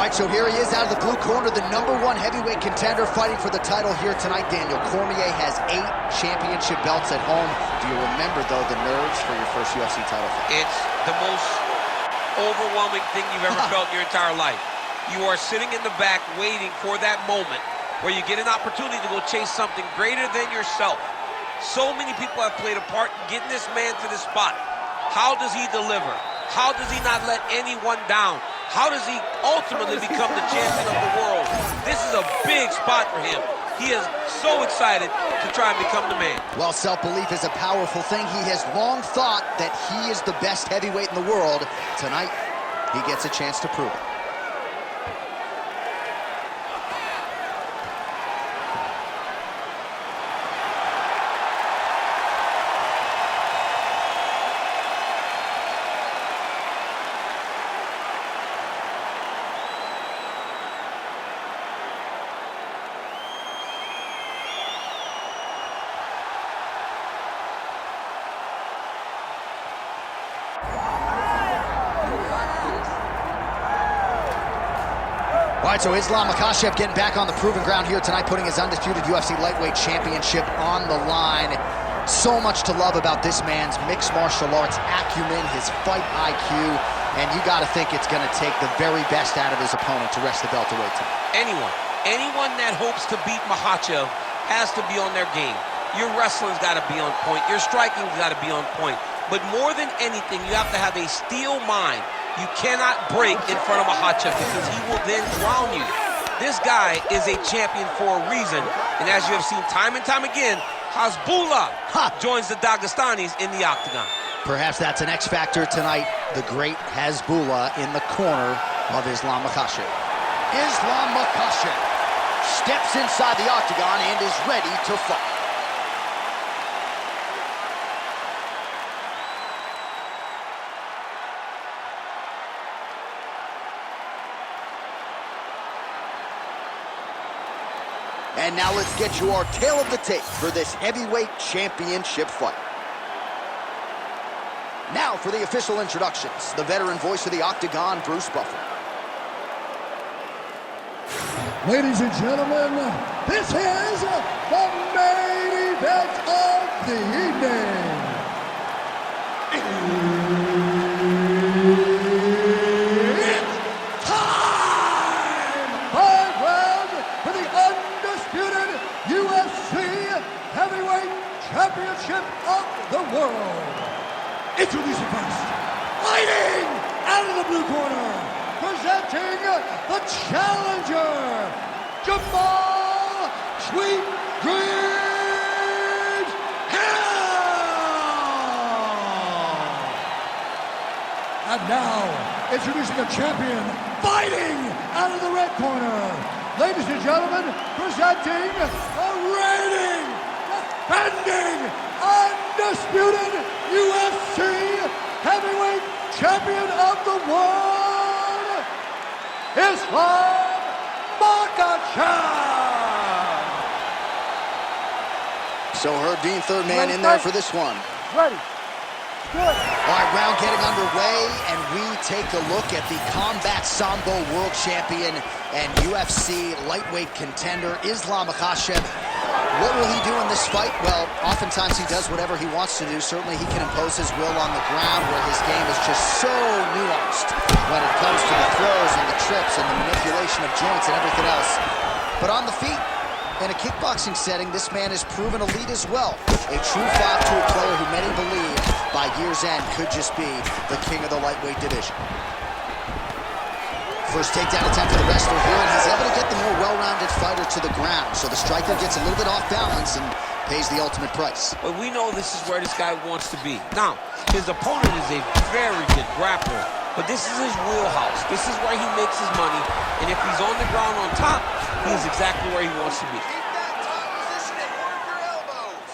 right, so here he is out of the blue corner, the #1 heavyweight contender fighting for the title here tonight. Daniel Cormier has 8 championship belts at home. Do you remember, though, the nerves for your first UFC title fight? It's the most overwhelming thing you've ever felt in your entire life. You are sitting in the back waiting for that moment where you get an opportunity to go chase something greater than yourself. So many people have played a part in getting this man to this spot. How does he deliver? How does he not let anyone down? How does he ultimately become the champion of the world? This is a big spot for him. He is so excited to try and become the man. Well, self-belief is a powerful thing. He has long thought that he is the best heavyweight in the world. Tonight, he gets a chance to prove it. All right, so Islam Makhachev getting back on the proving ground here tonight, putting his undisputed UFC lightweight championship on the line. So much to love about this man's mixed martial arts acumen, his fight IQ, and you got to think it's going to take the very best out of his opponent to wrest the belt away tonight. Anyone that hopes to beat Makhachev has to be on their game. Your wrestling's got to be on point. Your striking's got to be on point. But more than anything, you have to have a steel mind. You cannot break in front of Makhachev because he will then drown you. This guy is a champion for a reason. And as you have seen time and time again, Hasbullah joins the Dagestanis in the octagon. Perhaps that's an X factor tonight. The great Hasbullah in the corner of Islam Makhachev. Islam Makhachev steps inside the octagon and is ready to fight. And now let's get you our tale of the tape for this heavyweight championship fight. Now for the official introductions, the veteran voice of the Octagon, Bruce Buffer. Ladies and gentlemen, this is the main event of the evening. It's time! 5 rounds for the undisputed UFC Heavyweight Championship of the world. Introducing first, fighting out of the blue corner, presenting the challenger, Jamahal Sweet Dreams Hill! And now, introducing the champion, fighting out of the red corner, ladies and gentlemen, presenting the reigning, defending, undisputed UFC Heavyweight Champion of the world, Islam Makhachev! So Herb Dean, third man in there for this one. Ready. Good. All right, round getting underway, and we take a look at the Combat Sambo World Champion and UFC lightweight contender, Islam Makhachev. What will he do in this fight? Well, oftentimes he does whatever he wants to do. Certainly he can impose his will on the ground, where his game is just so nuanced when it comes to the throws and the trips and the manipulation of joints and everything else. But on the feet, in a kickboxing setting, this man has proven elite as well. A true 5-tool player who many believe by year's end could just be the king of the lightweight division. First takedown attempt for the wrestler here, and he's able to get the more well-rounded fighter to the ground. So the striker gets a little bit off balance and pays the ultimate price. But we know this is where this guy wants to be. Now, his opponent is a very good grappler, but this is his wheelhouse. This is where he makes his money, and if he's on the ground on top, he's exactly where he wants to be. Keep that top position and work your elbows.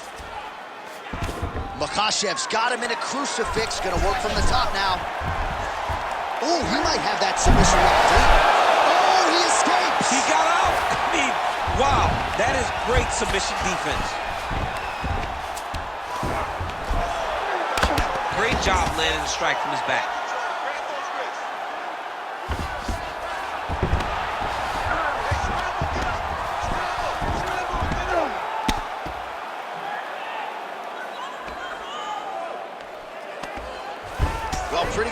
Makhachev's got him in a crucifix. Gonna work from the top now. Oh, he might have that submission locked in. Oh, he escapes. He got out. I mean, wow, that is great submission defense. Great job landing the strike from his back.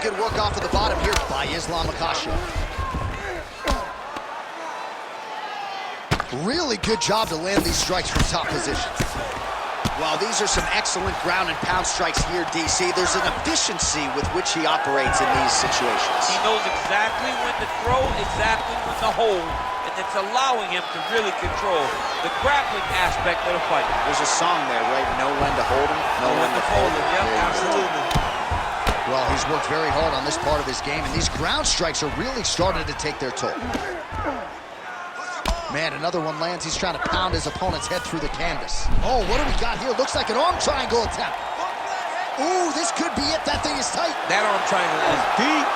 good work off of the bottom here by Islam Makhachev. Really good job to land these strikes from top position. Well, these are some excellent ground and pound strikes here, DC. There's an efficiency with which he operates in these situations. He knows exactly when to throw, exactly when to hold, and it's allowing him to really control the grappling aspect of the fight. There's a song there, right? Know when to hold him, know when to fold him. Yep, absolutely. Well, he's worked very hard on this part of his game, and these ground strikes are really starting to take their toll. Man, another one lands. He's trying to pound his opponent's head through the canvas. Oh, what do we got here? Looks like an arm triangle attempt. Ooh, this could be it. That thing is tight. That arm triangle is deep.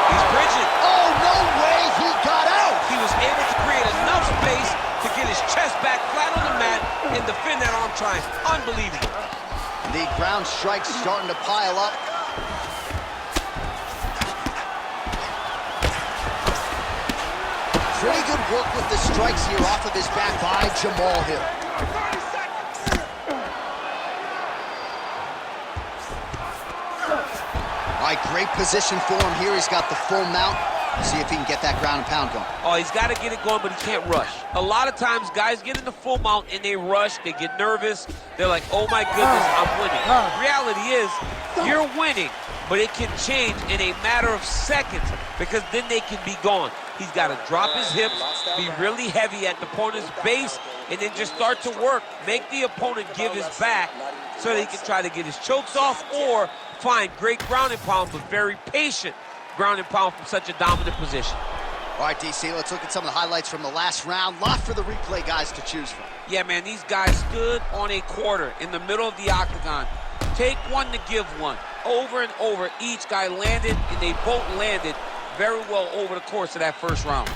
He's bridging. Oh, no way. He got out. He was able to create enough space to get his chest back flat on the mat and defend that arm triangle. Unbelievable. The ground strikes starting to pile up. Pretty good work with the strikes here off of his back by Jamahal Hill. All right, great position for him here. He's got the full mount. See if he can get that ground and pound going. Oh, he's got to get it going, but he can't rush. A lot of times, guys get in the full mount and they rush. They get nervous. They're like, oh, my goodness, I'm winning. Reality is, you're winning, but it can change in a matter of seconds because then they can be gone. He's got to drop his hips, be really heavy at the opponent's base, and then just start to work. Make the opponent give his back so that he can try to get his chokes off or find great ground and pound, but very patient ground and pound from such a dominant position. All right, DC, let's look at some of the highlights from the last round. Lot for the replay guys to choose from. Yeah, man, these guys stood on a quarter in the middle of the octagon. Take one to give one. Over and over, each guy landed, and they both landed very well over the course of that first round.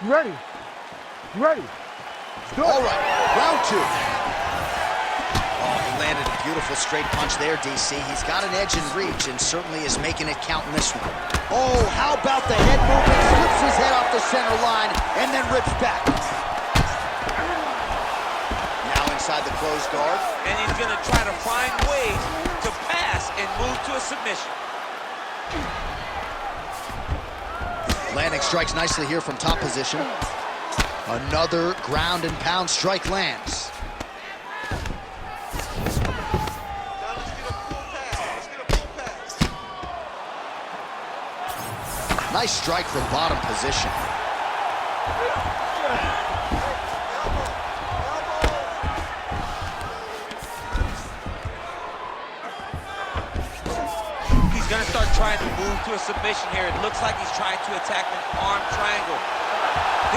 Ready? Ready? Go. All right, round two. Oh, he landed a beautiful straight punch there, DC. He's got an edge in reach and certainly is making it count in this one. Oh, how about the head movement? Flips his head off the center line and then rips back. Now inside the closed guard. And he's going to try to find ways to pass and move to a submission. Landing strikes nicely here from top position. Another ground and pound strike lands. Nice strike from bottom position. He's going to start trying to move to a submission here. It looks like he's trying to attack an arm triangle.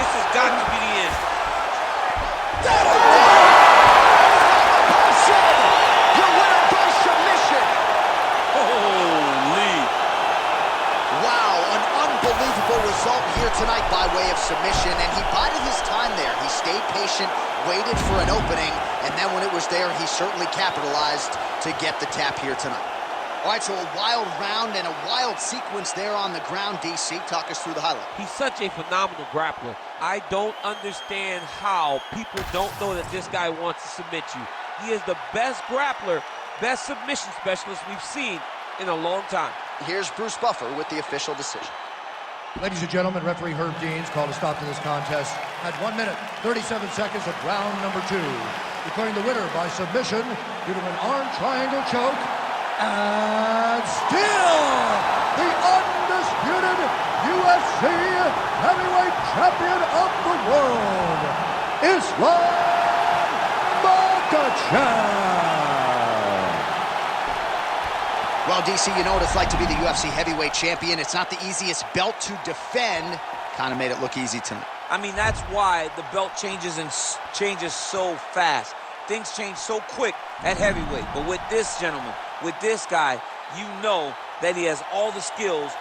This has got to be the end. That'll do it! Your winner by submission. Holy. Wow, an unbelievable result here tonight by way of submission, and he bided his time there. He stayed patient, waited for an opening, and then when it was there, he certainly capitalized to get the tap here tonight. All right, so a wild round and a wild sequence there on the ground. DC, talk us through the highlight. He's such a phenomenal grappler. I don't understand how people don't know that this guy wants to submit you. He is the best grappler, best submission specialist we've seen in a long time. Here's Bruce Buffer with the official decision. Ladies and gentlemen, referee Herb Deans called a stop to this contest at 1 minute, 37 seconds of round number 2, declaring the winner by submission due to an arm triangle choke, and still the undisputed UFC heavyweight champion of the world, Islam Makhachev. Well, DC, you know what it's like to be the UFC heavyweight champion. It's not the easiest belt to defend. Kind of made it look easy tonight. I mean, that's why the belt changes and changes so fast. Things change so quick at heavyweight. But with this gentleman, with this guy, you know that he has all the skills